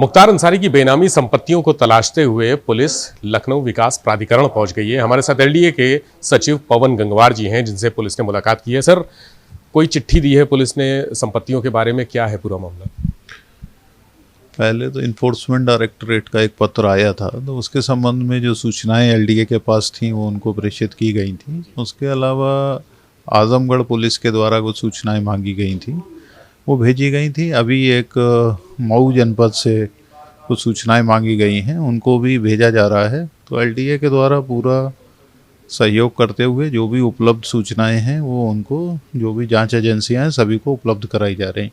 मुख्तार अंसारी की बेनामी संपत्तियों को तलाशते हुए पुलिस लखनऊ विकास प्राधिकरण पहुंच गई है। हमारे साथ एलडीए के सचिव पवन गंगवार जी हैं, जिनसे पुलिस ने मुलाकात की है। सर, कोई चिट्ठी दी है पुलिस ने संपत्तियों के बारे में, क्या है पूरा मामला? पहले तो इन्फोर्समेंट डायरेक्टरेट का एक पत्र आया था, तो उसके संबंध में जो सूचनाएं एलडीए के पास थी वो उनको प्रेषित की गई थी। उसके अलावा आजमगढ़ पुलिस के द्वारा कुछ सूचनाएं मांगी गई थी, वो भेजी गई थी। अभी एक मऊ जनपद से कुछ सूचनाएं मांगी गई हैं, उनको भी भेजा जा रहा है। तो एलडीए के द्वारा पूरा सहयोग करते हुए जो भी उपलब्ध सूचनाएं हैं वो उनको, जो भी जांच एजेंसियां हैं, सभी को उपलब्ध कराई जा रही हैं।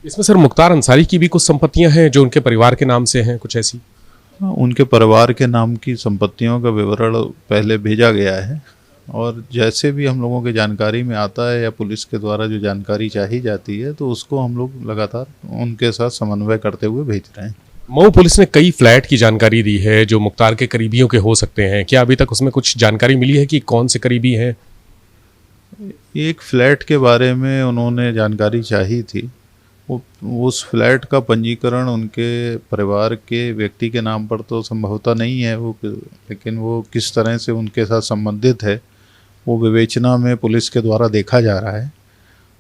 इसमें सर मुख्तार अंसारी की भी कुछ संपत्तियां हैं जो उनके परिवार के नाम से हैं, कुछ ऐसी? उनके परिवार के नाम की संपत्तियों का विवरण पहले भेजा गया है, और जैसे भी हम लोगों की जानकारी में आता है या पुलिस के द्वारा जो जानकारी चाहिए जाती है तो उसको हम लोग लगातार उनके साथ समन्वय करते हुए भेज रहे हैं। मऊ पुलिस ने कई फ्लैट की जानकारी दी है जो मुख्तार के करीबियों के हो सकते हैं। क्या अभी तक उसमें कुछ जानकारी मिली है कि कौन से करीबी हैं? एक फ्लैट के बारे में उन्होंने जानकारी चाहिए थी। वो उस फ्लैट का पंजीकरण उनके परिवार के व्यक्ति के नाम पर तो संभवतः नहीं है, लेकिन वो किस तरह से उनके साथ संबंधित है वो विवेचना में पुलिस के द्वारा देखा जा रहा है।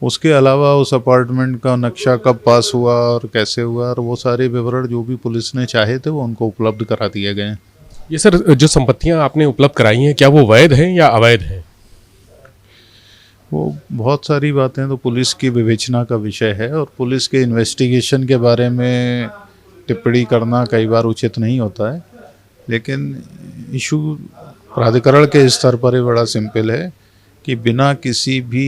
उसके अलावा उस अपार्टमेंट का नक्शा कब पास हुआ और कैसे हुआ, और वो सारे विवरण जो भी पुलिस ने चाहे थे वो उनको उपलब्ध करा दिए गए हैं। ये सर जो संपत्तियां आपने उपलब्ध कराई हैं, क्या वो वैध हैं या अवैध हैं? वो बहुत सारी बातें तो पुलिस की विवेचना का विषय है, और पुलिस के इन्वेस्टिगेशन के बारे में टिप्पणी करना कई बार उचित नहीं होता है। लेकिन इशू प्राधिकरण के स्तर पर ही बड़ा सिंपल है कि बिना किसी भी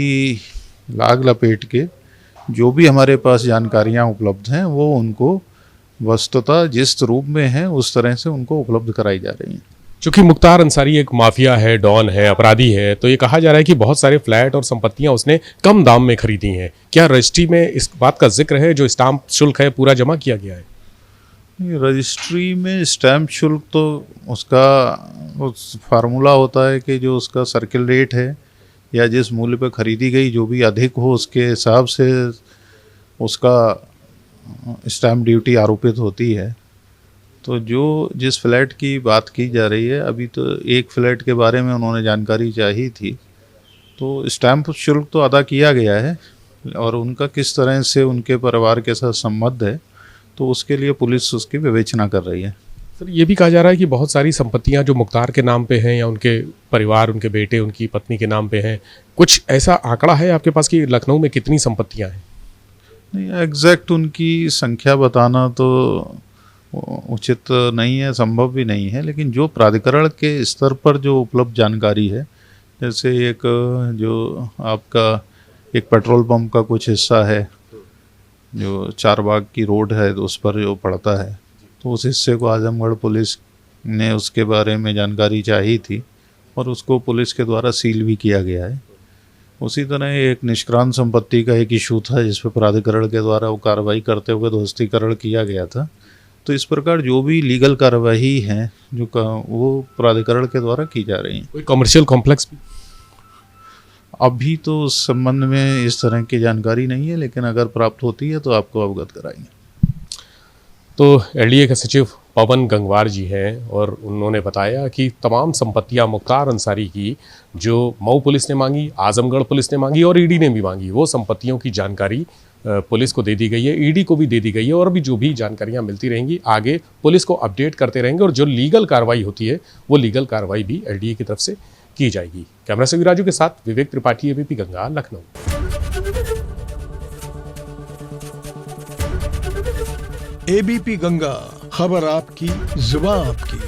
लाग लपेट के जो भी हमारे पास जानकारियां उपलब्ध हैं वो उनको वस्तुतः जिस रूप में है उस तरह से उनको उपलब्ध कराई जा रही हैं। चूंकि मुख्तार अंसारी एक माफिया है, डॉन है, अपराधी है, तो ये कहा जा रहा है कि बहुत सारे फ्लैट और संपत्तियां उसने कम दाम में खरीदी हैं। क्या रजिस्ट्री में इस बात का जिक्र है, जो स्टाम्प शुल्क है पूरा जमा किया गया है? रजिस्ट्री में स्टैम्प शुल्क तो उसका उस फार्मूला होता है कि जो उसका सर्किल रेट है या जिस मूल्य पर खरीदी गई जो भी अधिक हो उसके हिसाब से उसका स्टैम्प ड्यूटी आरोपित होती है। तो जो जिस फ्लैट की बात की जा रही है, अभी तो एक फ्लैट के बारे में उन्होंने जानकारी चाहिए थी, तो स्टैम्प शुल्क तो अदा किया गया है, और उनका किस तरह से उनके परिवार के साथ संबंध है तो उसके लिए पुलिस उसकी विवेचना कर रही है। सर, ये भी कहा जा रहा है कि बहुत सारी संपत्तियां जो मुख्तार के नाम पे हैं या उनके परिवार, उनके बेटे, उनकी पत्नी के नाम पे हैं। कुछ ऐसा आंकड़ा है आपके पास कि लखनऊ में कितनी संपत्तियां हैं? नहीं, एग्जैक्ट उनकी संख्या बताना तो उचित नहीं है, संभव भी नहीं है। लेकिन जो प्राधिकरण के स्तर पर जो उपलब्ध जानकारी है, जैसे एक जो आपका एक पेट्रोल पंप का कुछ हिस्सा है जो चारबाग की रोड है उस पर जो पड़ता है, तो उस हिस्से को आजमगढ़ पुलिस ने उसके बारे में जानकारी चाहिए थी और उसको पुलिस के द्वारा सील भी किया गया है। उसी तरह एक निष्क्रांत संपत्ति का एक इशू था जिस पर प्राधिकरण के द्वारा वो कार्रवाई करते हुए ध्वस्तीकरण किया गया था। तो इस प्रकार जो भी लीगल कार्रवाई है वो प्राधिकरण के द्वारा की जा रही है। कोई कमर्शियल कॉम्प्लेक्स भी? अभी तो उस संबंध में इस तरह की जानकारी नहीं है, लेकिन अगर प्राप्त होती है तो आपको अवगत कराएंगे। तो एलडीए के सचिव पवन गंगवार जी हैं, और उन्होंने बताया कि तमाम संपत्तियां मुख्तार अंसारी की जो मऊ पुलिस ने मांगी, आजमगढ़ पुलिस ने मांगी और ईडी ने भी मांगी, वो संपत्तियों की जानकारी पुलिस को दे दी गई है, ईडी को भी दे दी गई है, और भी जो भी जानकारियां मिलती रहेंगी आगे पुलिस को अपडेट करते रहेंगे, और जो लीगल कार्रवाई होती है वो लीगल कार्रवाई भी एलडीए की तरफ से की जाएगी। कैमरा से विराजू के साथ विवेक त्रिपाठी, एबीपी गंगा, लखनऊ। एबीपी गंगा, खबर आपकी, जुबान आपकी।